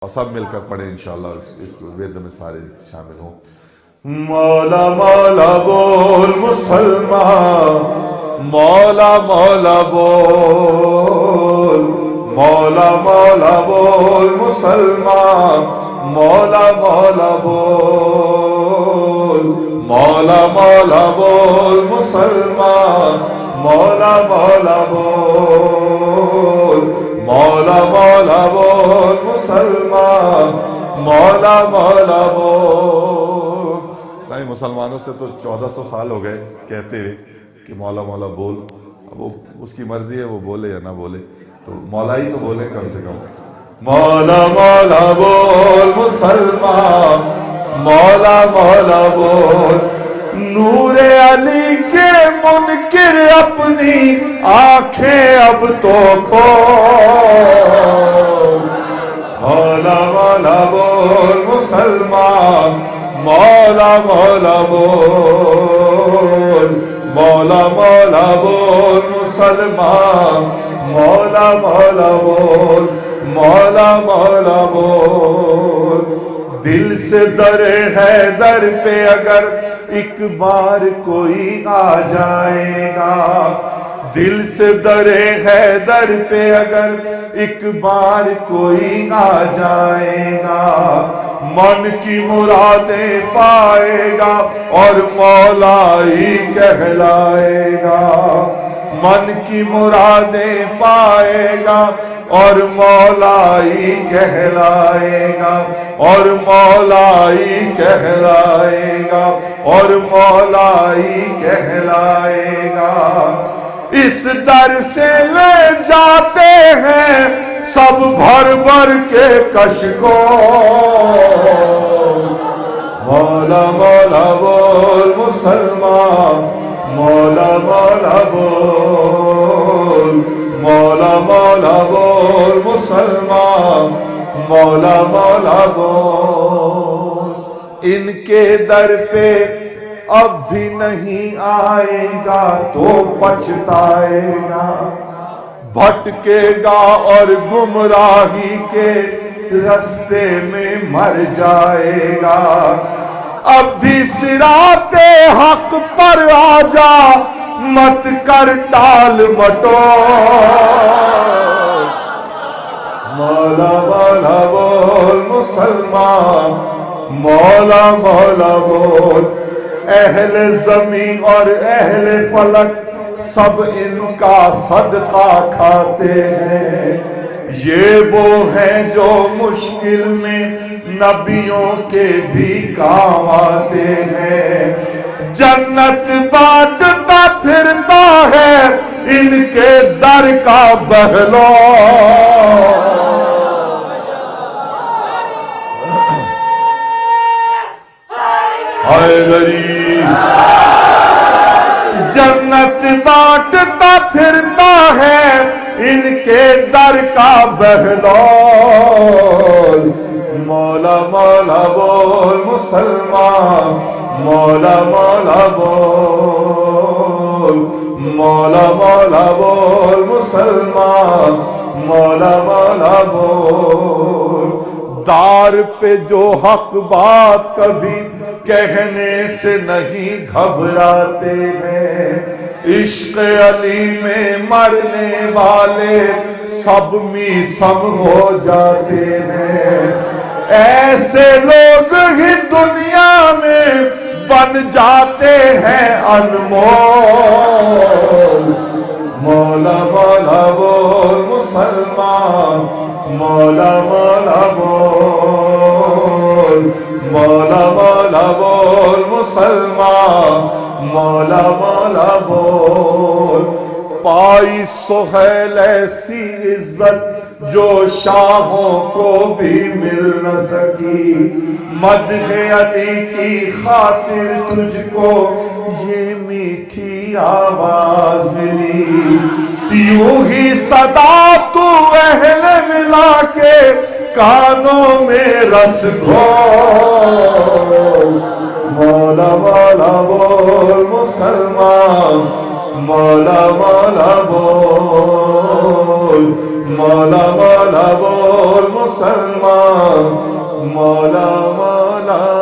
اور سب مل کر پڑھیں انشاءاللہ، اس ورد میں سارے شامل ہوں۔ مولا مولا بول مسلمان، مولا مولا بول، مولا مولا بول مسلمان، مولا مولا بول، مولا مولا بول مسلمان، مولا مولا بول، مولا مولا بول مسلمان، مولا مولا بول۔ سائیں مسلمانوں سے تو 1400 سال ہو گئے کہتے ہوئے کہ مولا مولا بول، اب وہ اس کی مرضی ہے، وہ بولے یا نہ بولے، تو مولا ہی تو بولے کم سے کم۔ مولا مولا بول مسلمان، مولا مولا بول، نور علی کے منکر اپنی آنکھیں اب تو کھول، مولا مولا بول مسلمان، مولا مولا بول، مولا مولا بول مسلمان، مولا مولا بول، مولا مولا بول۔ دل سے در حیدر پہ اگر ایک بار کوئی آ جائے گا، دل سے در حیدر پہ اگر ایک بار کوئی آ جائے گا، من کی مرادیں پائے گا اور مولا ہی کہلائے گا، من کی مرادیں پائے گا اور مولا ہی کہلائے گا، اور مولا ہی کہلائے گا، اور مولا ہی کہلائے گا۔ اس در سے لے جاتے ہیں سب بھر بھر کے کشکو، مولا مولا بول مسلمان، مولا مولا بول، مولا مولا بول مسلمان، مولا مولا بول۔ ان کے در پہ اب بھی نہیں آئے گا تو پچھتائے گا، بھٹکے گا اور گمراہی کے رستے میں مر جائے گا۔ اب بھی صراط حق پر آ جا، مت کر ٹال مٹول، مولا مولا بول مسلمان، مولا مولا بول۔ اہل زمین اور اہل فلک سب ان کا صدقہ کھاتے ہیں، یہ وہ ہیں جو مشکل میں نبیوں کے بھی کام آتے ہیں، جنت بانٹتا پھرتا ہے ان کے در کا بہلول، حیدری جنت بانٹتا پھرتا ہے ان کے در کا بہلول، مولا مولا بول مسلمان، مولا مولا بول، مولا مولا بول مسلمان، مولا مولا بول۔ دار پہ جو حق بات کبھی کہنے سے نہیں گھبراتے ہیں، عشق علی میں مرنے والے سب میسم ہو جاتے ہیں، ایسے لوگ ہی دنیا میں بن جاتے ہیں انمول، مولا مولا بول مسلمان، مولا مولا بول، مولا مولا بول مسلمان، مولا مولا بول۔ پائی سہیل ایسی عزت جو شاہوں کو بھی مل نہ سکی، مدح علی کی خاطر تجھ کو یہ میٹھی آواز ملی، یوں ہی صدا تو اہل ملا کے کانوں میں رس گھول، مولا مولا بول مسلمان، مولا مولا بول، مولا مولا بول مسلمان، مولا مولا